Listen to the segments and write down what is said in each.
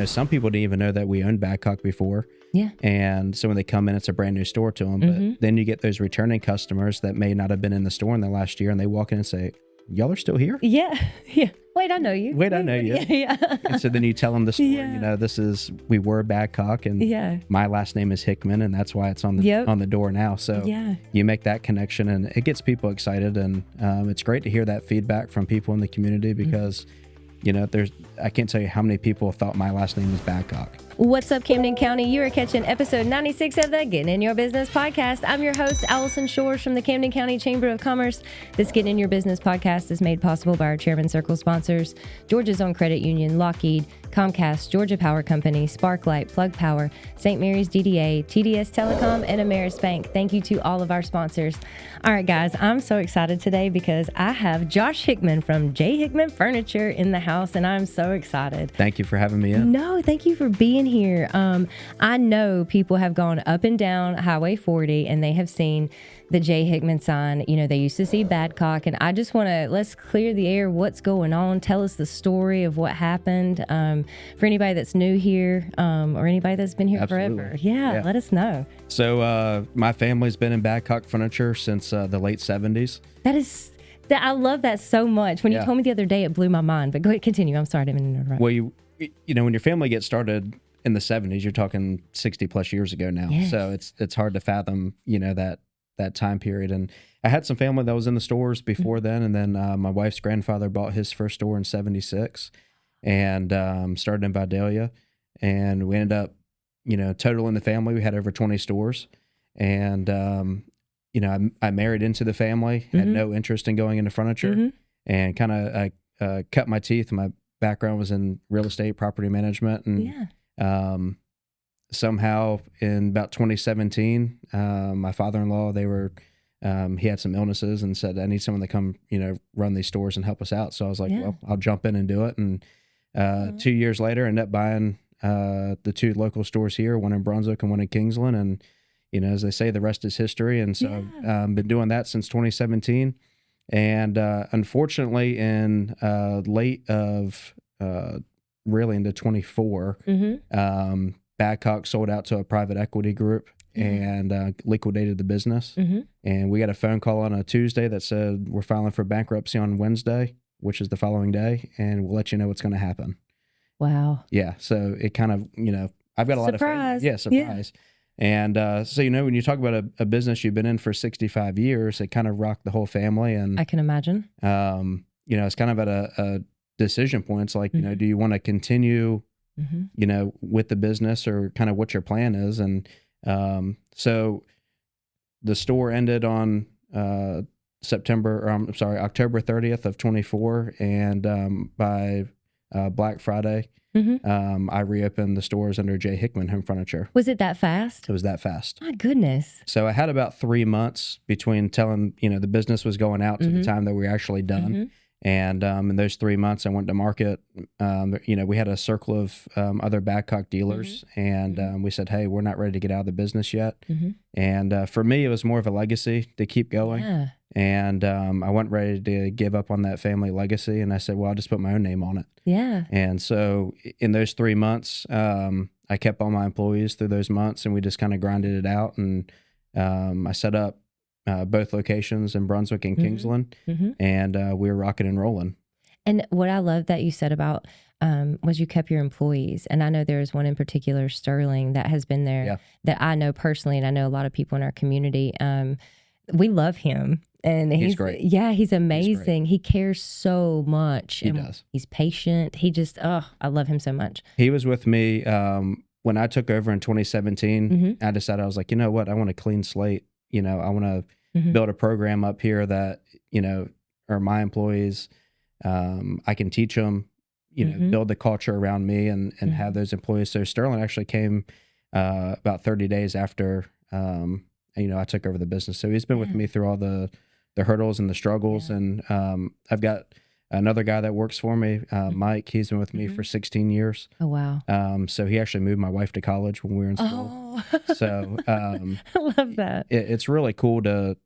some people didn't even know that we owned Badcock before. Yeah. And so when they come in, it's a brand new store to them. But then you get those returning customers that may not have been in the store in the last year, and they walk in and say, y'all are still here? Yeah. Wait, I know you. Wait, I know you. Yeah. And so then you tell them the story, Yeah. we were Badcock, and my last name is Hickman, and that's why it's on the door now. So you make that connection, and it gets people excited, and it's great to hear that feedback from people in the community because I can't tell you how many people thought my last name was Badcock. What's up, Camden County? You are catching episode 96 of the Getting in Your Business podcast. I'm your host, Alison Shores from the Camden County Chamber of Commerce. This Getting in Your Business podcast is made possible by our Chairman Circle sponsors, Georgia's Own Credit Union, Lockheed, Comcast, Georgia Power Company, Sparklight, Plug Power, St. Mary's DDA, TDS Telecom, and Ameris Bank. Thank you to all of our sponsors. All right, guys, I'm so excited today because I have Josh Hickman from J Hickman Furniture in the house, and I'm so excited. Thank you for having me in. No, thank you for being here. I know people have gone up and down Highway 40 and they have seen the J Hickman sign. They used to see Badcock, and I just want to, let's clear the air. What's going on? Tell us the story of what happened. For anybody that's new here, or anybody that's been here forever. Yeah, let us know. So my family's been in Badcock Furniture since the late 70s. I love that so much. When you told me the other day, it blew my mind. But go ahead, continue. I'm sorry, I didn't interrupt. Well, when your family gets started in the 70s, you're talking 60 plus years ago now. Yes. So it's hard to fathom, that time period. And I had some family that was in the stores before then. And then my wife's grandfather bought his first store in 76 and started in Vidalia. And we ended up, total in the family, we had over 20 stores. And, I married into the family, had no interest in going into furniture, and kind of cut my teeth. My background was in real estate, property management. And somehow in about 2017, my father-in-law, he had some illnesses and said, I need someone to come, run these stores and help us out. So I was like, well, I'll jump in and do it. And 2 years later, ended up buying the two local stores here, one in Brunswick and one in Kingsland. And, as they say, the rest is history. And so I've been doing that since 2017. And unfortunately, in late of really into 24, Badcock sold out to a private equity group and liquidated the business. And we got a phone call on a Tuesday that said, we're filing for bankruptcy on Wednesday, which is the following day, and we'll let you know what's going to happen. Wow. Yeah. So it kind of, I've got a lot of surprise. Yeah, surprise. Yeah. And so, when you talk about a business you've been in for 65 years, it kind of rocked the whole family. And I can imagine. It's kind of at a decision point. It's like, do you want to continue, with the business, or kind of what your plan is? And so the store ended on October 30th of 24. And by Black Friday, I reopened the stores under J Hickman Home Furniture. Was it that fast? It was that fast. My goodness. So I had about 3 months between telling, the business was going out to the time that we were actually done. And in those 3 months, I went to market. We had a circle of other Badcock dealers, and we said, hey, we're not ready to get out of the business yet. And for me, it was more of a legacy to keep going. Yeah. And I wasn't ready to give up on that family legacy. And I said, well, I'll just put my own name on it. Yeah. And so in those 3 months, I kept all my employees through those months, and we just kind of grinded it out. And I set up both locations in Brunswick and Kingsland, and we were rocking and rolling. And what I love that you said about was you kept your employees. And I know there's one in particular, Sterling, that has been there that I know personally, and I know a lot of people in our community. We love him. And he's great. Yeah, he's amazing. He cares so much. He does. He's patient. He just, I love him so much. He was with me when I took over in 2017. I decided, I was like, you know what? I want a clean slate. I want to build a program up here that, are my employees. I can teach them, build the culture around me and have those employees. So Sterling actually came about 30 days after, I took over the business. So he's been with me through all the hurdles and the struggles. And I've got another guy that works for me, Mike. He's been with me for 16 years. Oh, wow. So he actually moved my wife to college when we were in school. So I love that. It's really cool to,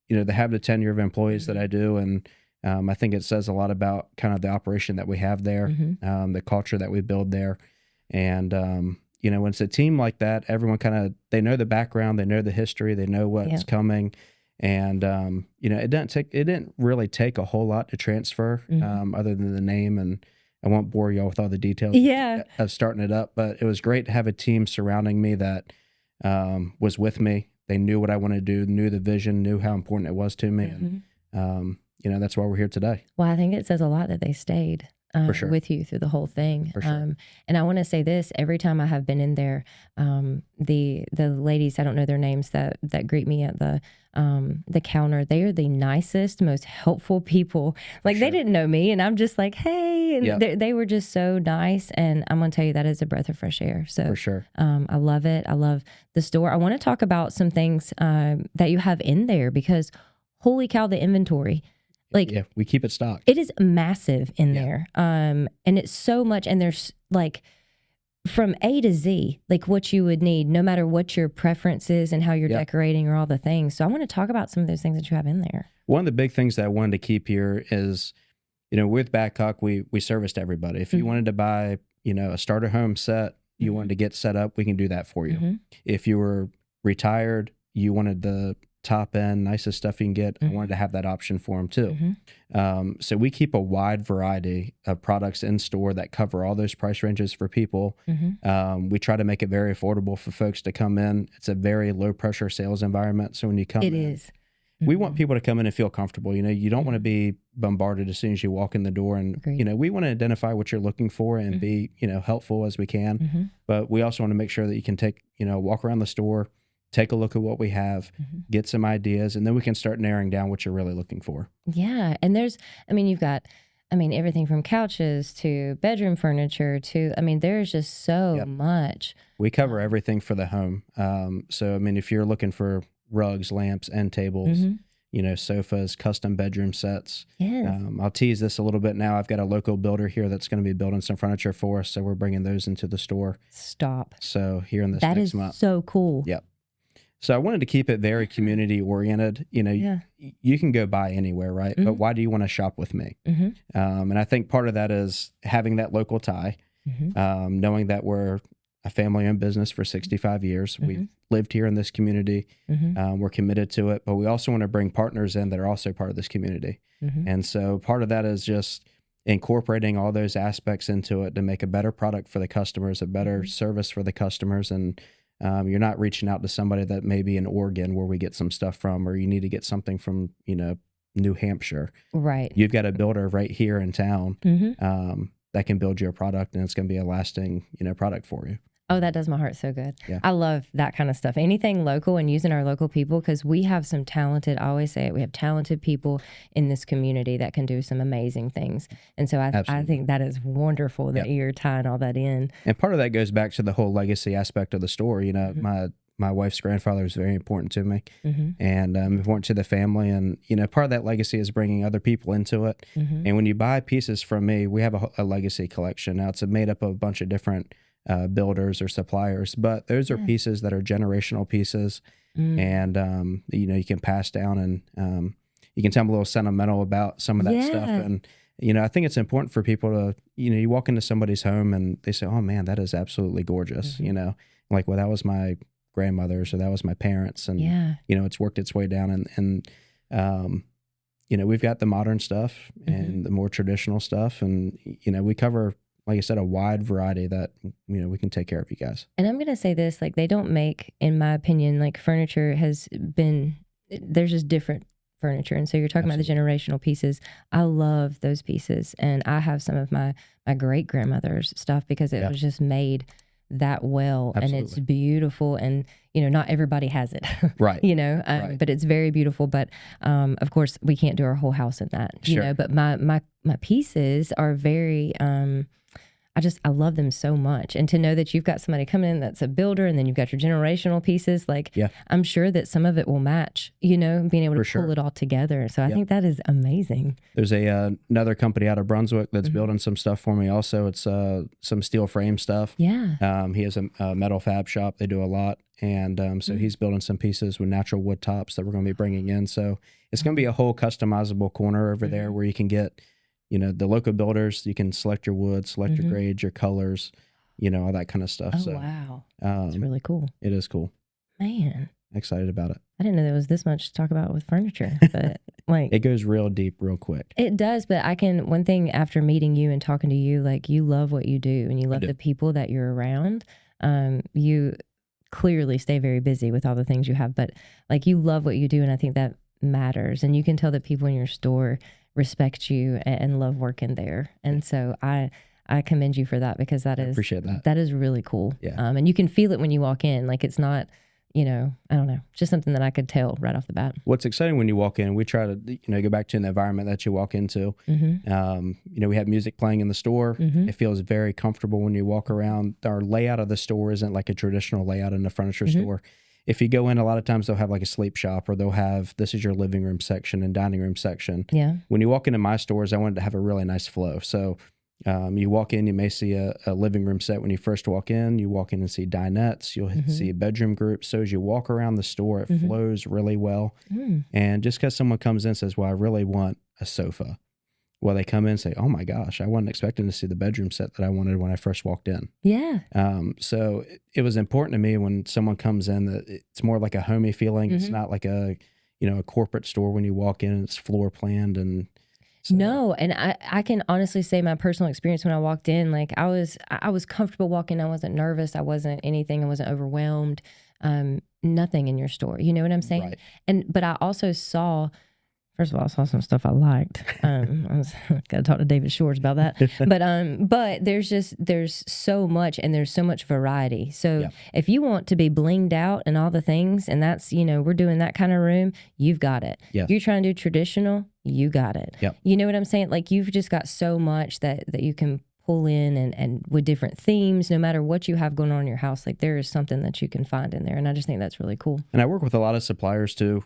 to have the tenure of employees that I do. And I think it says a lot about kind of the operation that we have there, the culture that we build there. And, when it's a team like that, everyone they know the background, they know the history, they know what's coming. And, it didn't really take a whole lot to transfer, other than the name, and I won't bore y'all with all the details of starting it up, but it was great to have a team surrounding me that, was with me. They knew what I wanted to do, knew the vision, knew how important it was to me. And, that's why we're here today. Well, I think it says a lot that they stayed For sure. with you through the whole thing. For sure. And I want to say this, every time I have been in there, the ladies, I don't know their names, that greet me at the counter, they are the nicest, most helpful people. Like they didn't know me, and I'm just like, hey, and they were just so nice. And I'm going to tell you, that is a breath of fresh air. So For sure. I love it. I love the store. I want to talk about some things that you have in there, because holy cow, the inventory. Like, yeah, we keep it stocked. It is massive in there. And it's so much. And there's like from A to Z, like what you would need, no matter what your preference is and how you're decorating or all the things. So I want to talk about some of those things that you have in there. One of the big things that I wanted to keep here is, with Badcock, we serviced everybody. If you wanted to buy, a starter home set, you wanted to get set up, we can do that for you. If you were retired, you wanted the top end, nicest stuff you can get, I wanted to have that option for them too. So we keep a wide variety of products in store that cover all those price ranges for people. We try to make it very affordable for folks to come in. It's a very low pressure sales environment. So when you come in, we want people to come in and feel comfortable. You don't want to be bombarded as soon as you walk in the door. And, we want to identify what you're looking for and be, helpful as we can. But we also want to make sure that you can take, walk around the store, take a look at what we have, get some ideas, and then we can start narrowing down what you're really looking for. Yeah. And you've got, everything from couches to bedroom furniture to, there's just so much. We cover everything for the home. So, if you're looking for rugs, lamps, end tables, sofas, custom bedroom sets. I'll tease this a little bit now. I've got a local builder here that's going to be building some furniture for us, so we're bringing those into the store. Stop. So here in this next month. That is so cool. Yep. So I wanted to keep it very community oriented. You can go buy anywhere, right? But why do you want to shop with me? And I think part of that is having that local tie, knowing that we're a family-owned business for 65 years. We've lived here in this community. We're committed to it, but we also want to bring partners in that are also part of this community. And so part of that is just incorporating all those aspects into it to make a better product for the customers, a better service for the customers, and you're not reaching out to somebody that may be in Oregon where we get some stuff from, or you need to get something from, New Hampshire. Right. You've got a builder right here in town that can build you a product, and it's going to be a lasting, product for you. Oh, that does my heart so good. Yeah. I love that kind of stuff. Anything local and using our local people, because we have some talented, I always say it, we have talented people in this community that can do some amazing things. And so I think that is wonderful that you're tying all that in. And part of that goes back to the whole legacy aspect of the store. My wife's grandfather is very important to me and important to the family. And, part of that legacy is bringing other people into it. And when you buy pieces from me, we have a legacy collection. Now, it's made up of a bunch of different builders or suppliers, but those are pieces that are generational pieces, and you can pass down, and you can tell them a little sentimental about some of that stuff. And I think it's important for people to you walk into somebody's home and they say, oh man, that is absolutely gorgeous. Like, well, that was my grandmother's, or that was my parents, and it's worked its way down, and we've got the modern stuff and the more traditional stuff, and we cover, like I said, a wide variety that, we can take care of you guys. And I'm going to say this, like, they don't make, in my opinion, like, furniture has been, there's just different furniture. And so you're talking about the generational pieces. I love those pieces. And I have some of my great grandmother's stuff because it was just made that well. And it's beautiful. And, not everybody has it. Right. But it's very beautiful. But, of course, we can't do our whole house in that, but my pieces are very, I love them so much. And to know that you've got somebody coming in that's a builder, and then you've got your generational pieces, like, I'm sure that some of it will match, being able to pull it all together. So I think that is amazing. There's another company out of Brunswick that's building some stuff for me also. It's some steel frame stuff. Yeah. He has a metal fab shop. They do a lot. And so he's building some pieces with natural wood tops that we're going to be bringing in. So it's going to be a whole customizable corner over there where you can get, the local builders. You can select your wood, select your grades, your colors, all that kind of stuff. Oh, So, wow. That's really cool. It is cool. Man. Excited about it. I didn't know there was this much to talk about with furniture, but like it goes real deep real quick. It does, but one thing after meeting you and talking to you, like you love what you do and you love the people that you're around. You clearly stay very busy with all the things you have, but like you love what you do. And I think that matters. And you can tell that people in your store respect you and love working there. And so I commend you for that, because I appreciate that. That is really cool. Yeah. And you can feel it when you walk in. Like it's not, I don't know, just something that I could tell right off the bat. What's exciting when you walk in, we try to, go back to the environment that you walk into. Mm-hmm. We have music playing in the store. Mm-hmm. It feels very comfortable when you walk around. Our layout of the store isn't like a traditional layout in a furniture Mm-hmm. store. If you go in, a lot of times they'll have like a sleep shop, or they'll have, this is your living room section and dining room section. Yeah. When you walk into my stores, I wanted to have a really nice flow. So you walk in, you may see a living room set when you first walk in. You walk in and see dinettes. You'll Mm-hmm. see a bedroom group. So as you walk around the store, it Mm-hmm. flows really well. Mm. And just because someone comes in and says, well, I really want a sofa. Well, they come in and say, oh my gosh, I wasn't expecting to see the bedroom set that I wanted when I first walked in. Yeah. So it was important to me when someone comes in that it's more like a homey feeling. Mm-hmm. It's not like a corporate store when you walk in and it's floor planned and so. No, and I can honestly say my personal experience when I walked in, like I was comfortable walking. I wasn't nervous. I wasn't anything. I wasn't overwhelmed. Nothing in your store. You know what I'm saying? Right. But I also saw, first of all, I saw some stuff I liked. I was got to talk to David Shores about that. But there's so much, and there's so much variety. So if you want to be blinged out and all the things, and that's, we're doing that kind of room, you've got it. Yes. You're trying to do traditional, you got it. Yep. You know what I'm saying? Like you've just got so much that you can pull in and with different themes, no matter what you have going on in your house, like there is something that you can find in there. And I just think that's really cool. And I work with a lot of suppliers too.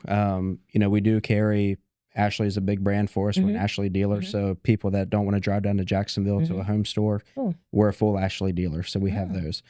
We do carry, Ashley is a big brand for us. Mm-hmm. We're an Ashley dealer. Mm-hmm. So people that don't want to drive down to Jacksonville Mm-hmm. to a home store, we're a full Ashley dealer. So we have those.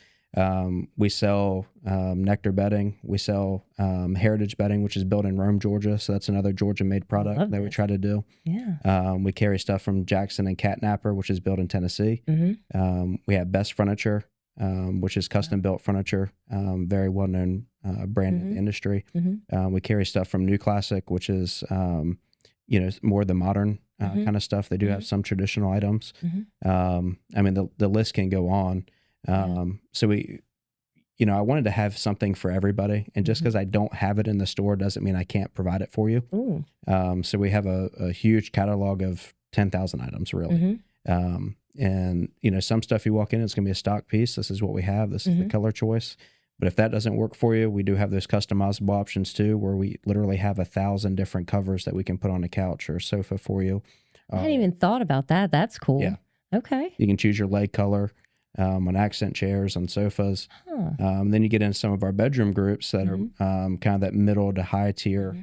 We sell Nectar bedding. We sell Heritage bedding, which is built in Rome, Georgia. So that's another Georgia-made product that we try to do. Yeah. We carry stuff from Jackson and Catnapper, which is built in Tennessee. Mm-hmm. We have Best Furniture, which is custom-built furniture, very well-known brand in the industry. Mm-hmm. We carry stuff from New Classic, which is more the modern kind of stuff. They do have some traditional items. Mm-hmm. The list can go on. So I wanted to have something for everybody, and just because I don't have it in the store doesn't mean I can't provide it for you. Ooh. So we have a huge catalog of 10,000 items, really. Mm-hmm. And some stuff you walk in, it's going to be a stock piece. This is what we have. This is the color choice. But if that doesn't work for you, we do have those customizable options too, where we literally have 1,000 different covers that we can put on a couch or a sofa for you. I hadn't even thought about that. That's cool. Yeah. Okay. You can choose your leg color on accent chairs, on sofas. Then you get into some of our bedroom groups that are kind of that middle to high tier,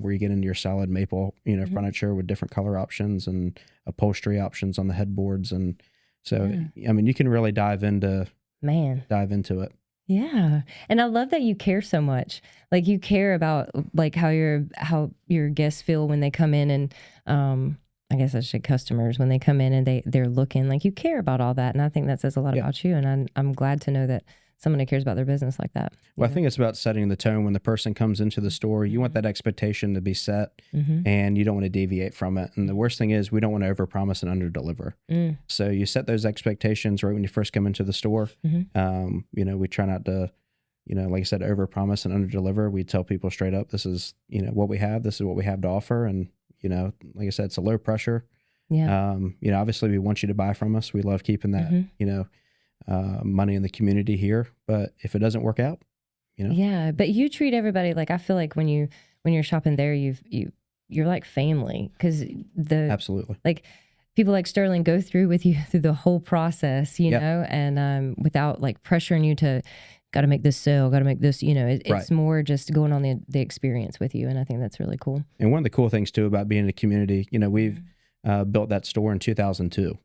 where you get into your solid maple, furniture with different color options and upholstery options on the headboards. And so, you can really dive into it. Yeah. And I love that you care so much. Like you care about like how your guests feel when they come in, and I guess I should say customers when they come in and they're looking, like you care about all that. And I think that says a lot about you. And I'm glad to know that someone that cares about their business like that. Well, I think it's about setting the tone when the person comes into the store. You want that expectation to be set, and you don't want to deviate from it. And the worst thing is we don't want to overpromise and underdeliver. So you set those expectations right when you first come into the store. We try not to, like I said, overpromise and underdeliver. We tell people straight up, this is, what we have. This is what we have to offer. And, like I said, it's a low pressure. Yeah. Obviously we want you to buy from us. We love keeping that, money in the community here, but if it doesn't work out, Yeah, but you treat everybody like, I feel like when you're shopping there, you're like family, because absolutely, like people like Sterling go through with you through the whole process, and without like pressuring you to got to make this sale, got to make this, it's more just going on the experience with you. And I think that's really cool. And one of the cool things too about being in a community, we've built that store in 2002.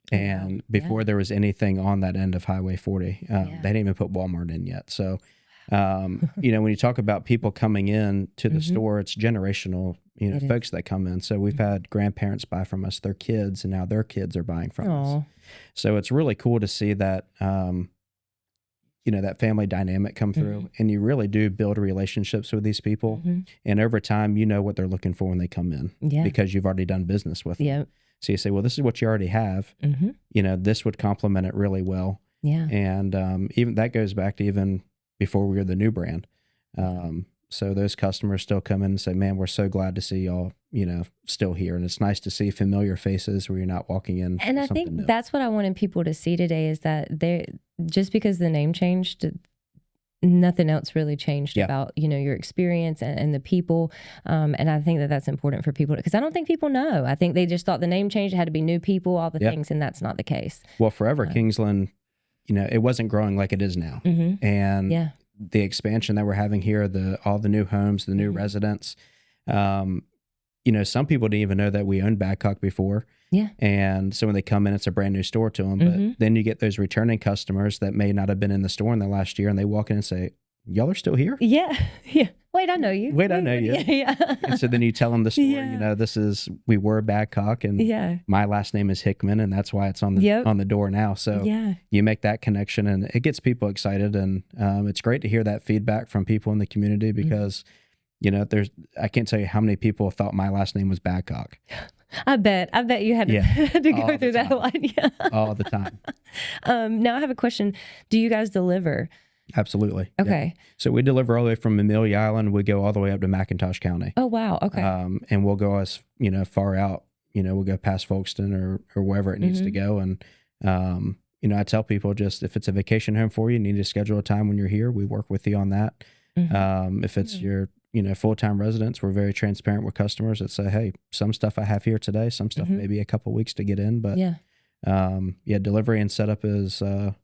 And before there was anything on that end of Highway 40, they didn't even put Walmart in yet. So, when you talk about people coming in to the store, it's generational, folks that come in. So we've had grandparents buy from us, their kids, and now their kids are buying from us. So it's really cool to see that, that family dynamic come through, and you really do build relationships with these people. And over time, what they're looking for when they come in because you've already done business with them. Yep. So you say, well, this is what you already have. This would complement it really well. Yeah. And even that goes back to even before we were the new brand. So those customers still come in and say, man, we're so glad to see y'all, still here. And it's nice to see familiar faces where you're not walking in. And I think that's what I wanted people to see today is that just because the name changed, nothing else really changed about, your experience and the people. And I think that that's important for people because I don't think people know. I think they just thought the name changed. It had to be new people, all the things. And that's not the case. Well, forever Kingsland, it wasn't growing like it is now. And the expansion that we're having here, all the new homes, the new residents, some people didn't even know that we owned Badcock before. Yeah. And so when they come in, it's a brand new store to them. But then you get those returning customers that may not have been in the store in the last year, and they walk in and say, y'all are still here? Yeah. Yeah. Wait, I know you. I know you. Yeah. And so then you tell them the story, we were Badcock, and my last name is Hickman, and that's why it's on the door now. So you make that connection, and it gets people excited. And it's great to hear that feedback from people in the community because, I can't tell you how many people thought my last name was Badcock. I bet you had to go through that a lot. Yeah. All the time. Now I have a question. Do you guys deliver? Absolutely. Okay. Yeah. So we deliver all the way from Amelia Island. We go all the way up to McIntosh County. Oh, wow. Okay. And we'll go as, far out, we'll go past Folkestone or wherever it needs to go. And, I tell people just if it's a vacation home for you need to schedule a time when you're here. We work with you on that. If it's your, full-time residents, we're very transparent with customers that say, hey, some stuff I have here today, some stuff maybe a couple weeks to get in. But delivery and setup is, a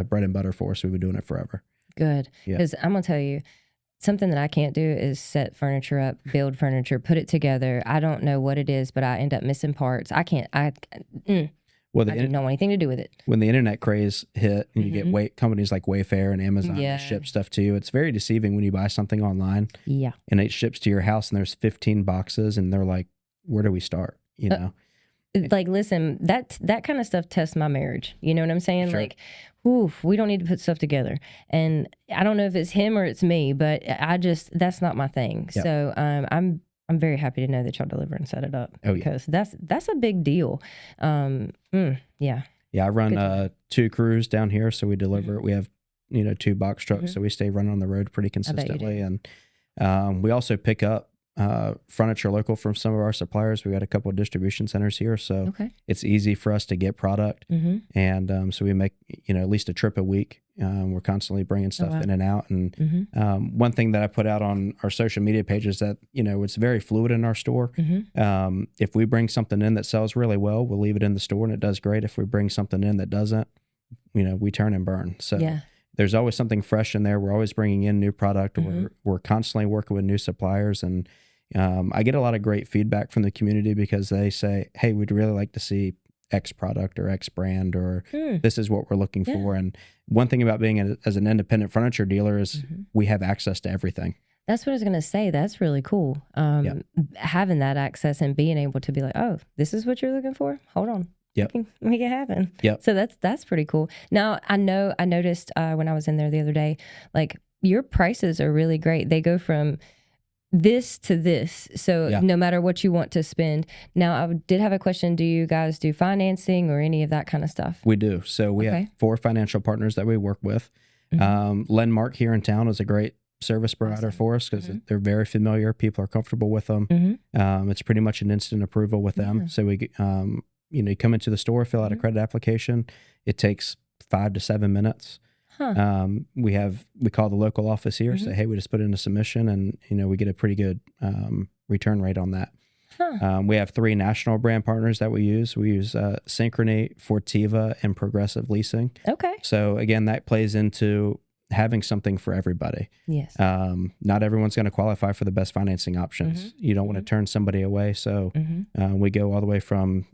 bread and butter for us. We've been doing it forever. Good. Because I'm going to tell you, something that I can't do is set furniture up, build furniture, put it together. I don't know what it is, but I end up missing parts. I don't know anything to do with it. When the internet craze hit and you get companies like Wayfair and Amazon that ship stuff to you, it's very deceiving when you buy something online. Yeah. And it ships to your house and there's 15 boxes and they're like, where do we start? Listen, that kind of stuff tests my marriage. You know what I'm saying? Sure. Like, we don't need to put stuff together. And I don't know if it's him or it's me, but that's not my thing. Yep. So I'm very happy to know that y'all deliver and set it up because that's a big deal. Yeah, I run 2 crews down here, so we deliver. We have 2 box trucks, so we stay running on the road pretty consistently. And we also pick up furniture local from some of our suppliers. We got a couple of distribution centers here, so it's easy for us to get product. And so we make at least a trip a week. We're constantly bringing stuff in and out. And one thing that I put out on our social media page is that it's very fluid in our store. If we bring something in that sells really well, we'll leave it in the store and it does great. If we bring something in that doesn't, we turn and burn. So there's always something fresh in there. We're always bringing in new product. We're constantly working with new suppliers. And I get a lot of great feedback from the community because they say, hey, we'd really like to see X product or X brand, or this is what we're looking for. And one thing about being as an independent furniture dealer is we have access to everything. That's what I was going to say. That's really cool. Having that access and being able to be like, oh, this is what you're looking for? Hold on. Yep. Make it happen. Yep. So that's pretty cool. Now, I noticed when I was in there the other day, like your prices are really great. They go from this to this. So no matter what you want to spend. Now, I did have a question. Do you guys do financing or any of that kind of stuff? We do. So we have 4 financial partners that we work with. Landmark here in town is a great service provider for us because they're very familiar. People are comfortable with them. It's pretty much an instant approval with them. So we, you come into the store, fill out a credit application. It takes 5 to 7 minutes. We call the local office here, say, hey, we just put in a submission, and we get a pretty good return rate on that. We have 3 national brand partners that we use. We use Synchrony, Fortiva, and Progressive Leasing. Okay. So again, that plays into having something for everybody. Yes. Not everyone's going to qualify for the best financing options. You don't want to turn somebody away. So we go all the way from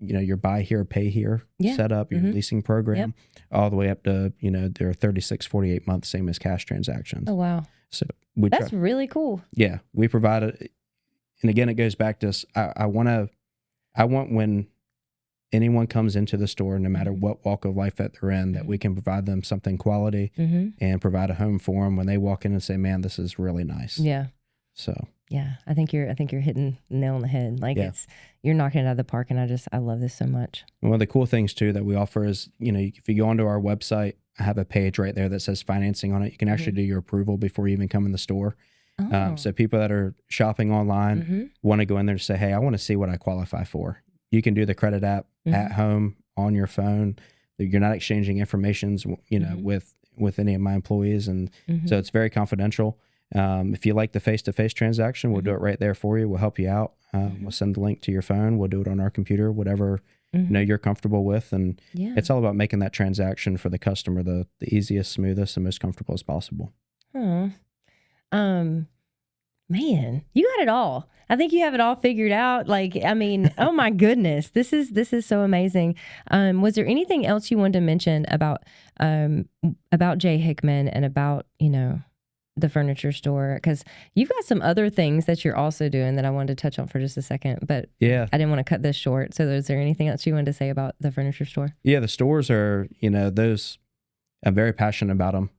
your buy here, pay here setup, your leasing program, all the way up to, their 36, 48 months, same as cash transactions. Oh, wow. So that's really cool. Yeah. We provide it. And again, it goes back to, I want when anyone comes into the store, no matter what walk of life that they're in, that we can provide them something quality and provide a home for them when they walk in and say, man, this is really nice. Yeah. So. Yeah, I think you're hitting the nail on the head. Like you're knocking it out of the park, and I love this so much. One of the cool things too that we offer is, if you go onto our website, I have a page right there that says financing on it. You can actually do your approval before you even come in the store. Oh. So people that are shopping online want to go in there and say, hey, I want to see what I qualify for. You can do the credit app at home on your phone. You're not exchanging informations, with any of my employees, and so it's very confidential. If you like the face-to-face transaction, we'll do it right there for you. We'll help you out. We'll send the link to your phone. We'll do it on our computer, whatever you're comfortable with. And it's all about making that transaction for the customer the easiest, smoothest, and most comfortable as possible. Oh, man, you got it all. I think you have it all figured out. Like, I mean, oh my goodness, this is so amazing. Was there anything else you wanted to mention about J Hickman and about, the furniture store? Because you've got some other things that you're also doing that I wanted to touch on for just a second, but I didn't want to cut this short. So is there anything else you wanted to say about the furniture store? Yeah, the stores are, those, I'm very passionate about them.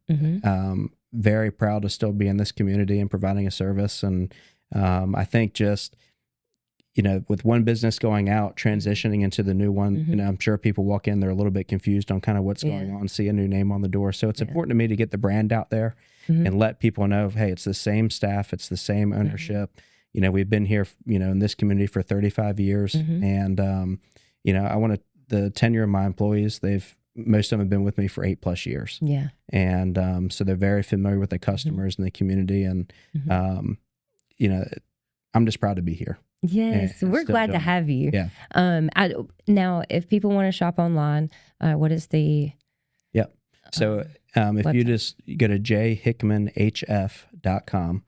Very proud to still be in this community and providing a service. And I think just, with one business going out, transitioning into the new one, I'm sure people walk in, they're a little bit confused on kind of what's going on, see a new name on the door. So it's important to me to get the brand out there and let people know, hey, it's the same staff, it's the same ownership. We've been here, in this community for 35 years. And, I want the tenure of my employees, most of them have been with me for 8+ years. Yeah. And so they're very familiar with the customers and the community. And, I'm just proud to be here. Yes, we're glad to have you. Yeah. Now, if people want to shop online, what is the... Yep. So if you just go to jhickmanhf.com,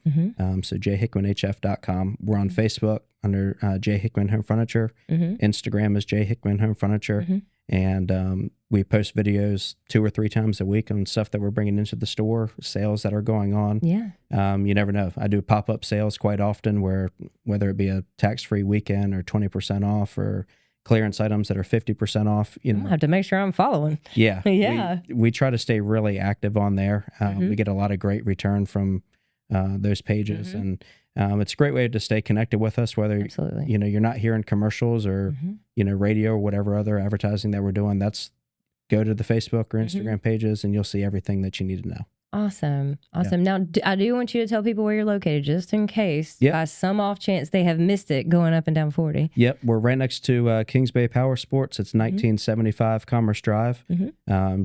so jhickmanhf.com, we're on Facebook under J Hickman Home Furniture. Instagram is J Hickman Home Furniture. And we post videos 2 or 3 times a week on stuff that we're bringing into the store, sales that are going on. Yeah. You never know. I do pop-up sales quite often whether it be a tax-free weekend or 20% off or clearance items that are 50% off. I have to make sure I'm following. Yeah. Yeah. We try to stay really active on there. We get a lot of great return from those pages. And it's a great way to stay connected with us, whether you're not hearing commercials or radio or whatever other advertising that we're doing. Go to the Facebook or Instagram pages and you'll see everything that you need to know. Awesome. Yeah. Now, I do want you to tell people where you're located, just in case by some off chance they have missed it going up and down 40. Yep. We're right next to Kings Bay Power Sports. It's 1975 Commerce Drive,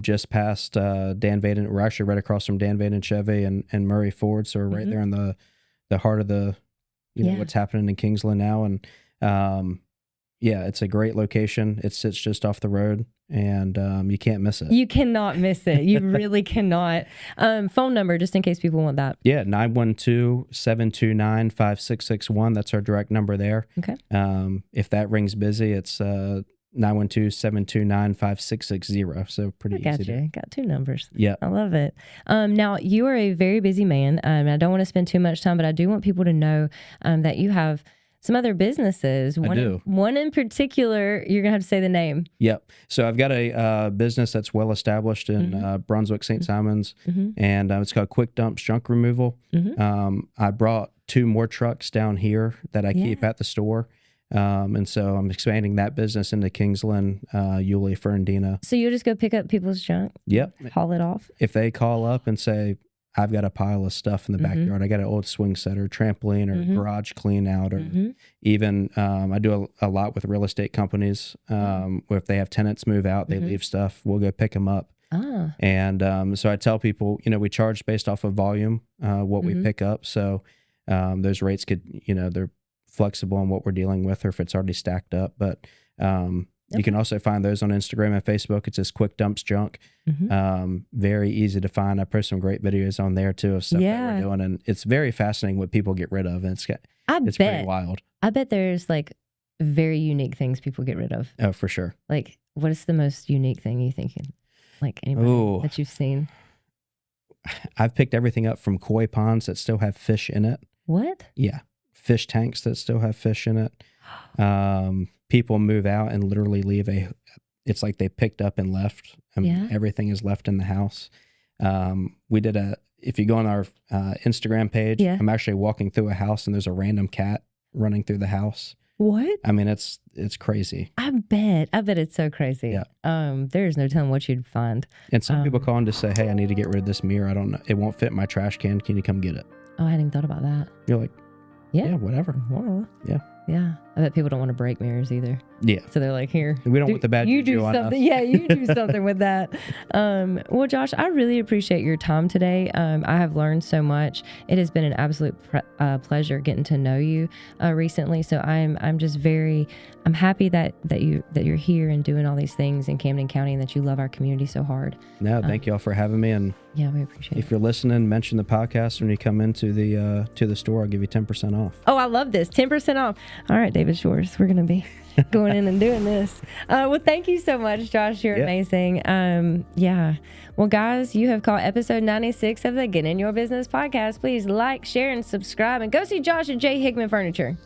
just past Dan Vaden. We're actually right across from Dan Vaden Chevy and Murray Ford. So we're right there in the heart of the, what's happening in Kingsland now. And it's a great location. It sits just off the road. And you can't miss it. You cannot miss it. You really cannot. Phone number, just in case people want that. Yeah, 912-729-5661. That's our direct number there. Okay. If that rings busy, it's 912-729-5660. So pretty easy. Got 2 numbers. Yeah. I love it. Now, you are a very busy man. I don't want to spend too much time, but I do want people to know that you have some other businesses. I do. One in particular, you're going to have to say the name. Yep. So I've got a business that's well established in Brunswick, St. Simons, and it's called Quick Dumps Junk Removal. I brought 2 more trucks down here that I keep at the store. And so I'm expanding that business into Kingsland, Yulee, Fernandina. So you'll just go pick up people's junk? Yep. Haul it off? If they call up and say, I've got a pile of stuff in the backyard. I got an old swing set or trampoline or garage clean out, or even I do a lot with real estate companies where if they have tenants move out, they leave stuff, we'll go pick them up. And so I tell people, we charge based off of volume, what we pick up. So those rates could, they're flexible on what we're dealing with or if it's already stacked up. But you can also find those on Instagram and Facebook. It's just Quick Dumps Junk. Very easy to find. I post some great videos on there too of stuff that we're doing, and it's very fascinating what people get rid of. And it's pretty wild. I bet there's like very unique things people get rid of. Oh, for sure. Like, what is the most unique thing you think? Like anybody that you've seen? I've picked everything up from koi ponds that still have fish in it. What? Yeah, fish tanks that still have fish in it. people move out and literally leave it's like they picked up and left. Everything is left in the house. We did if you go on our Instagram page, I'm actually walking through a house and there's a random cat running through the house. What? I mean, it's crazy. I bet it's so crazy. Yeah. There's no telling what you'd find. And some people call in to say, hey, I need to get rid of this mirror. I don't know. It won't fit in my trash can. Can you come get it? Oh, I hadn't even thought about that. You're like, yeah, whatever. Yeah. Yeah. I bet people don't want to break mirrors either. Yeah. So they're like, here. We don't want the bad you do juju on something. us. Yeah, you do something with that. Well, Josh, I really appreciate your time today. I have learned so much. It has been an absolute pleasure getting to know you recently. So I'm just I'm happy that you're here and doing all these things in Camden County and that you love our community so hard. No, thank you all for having me. And yeah, we appreciate it. If you're listening, mention the podcast when you come into the store. I'll give you 10% off. Oh, I love this. 10% off. All right, David Shores, we're going to be going in and doing this. Well, thank you so much, Josh. You're amazing. Yeah. Well, guys, you have caught episode 96 of the Get In Your Business podcast. Please like, share, and subscribe, and go see Josh at J Hickman Furniture.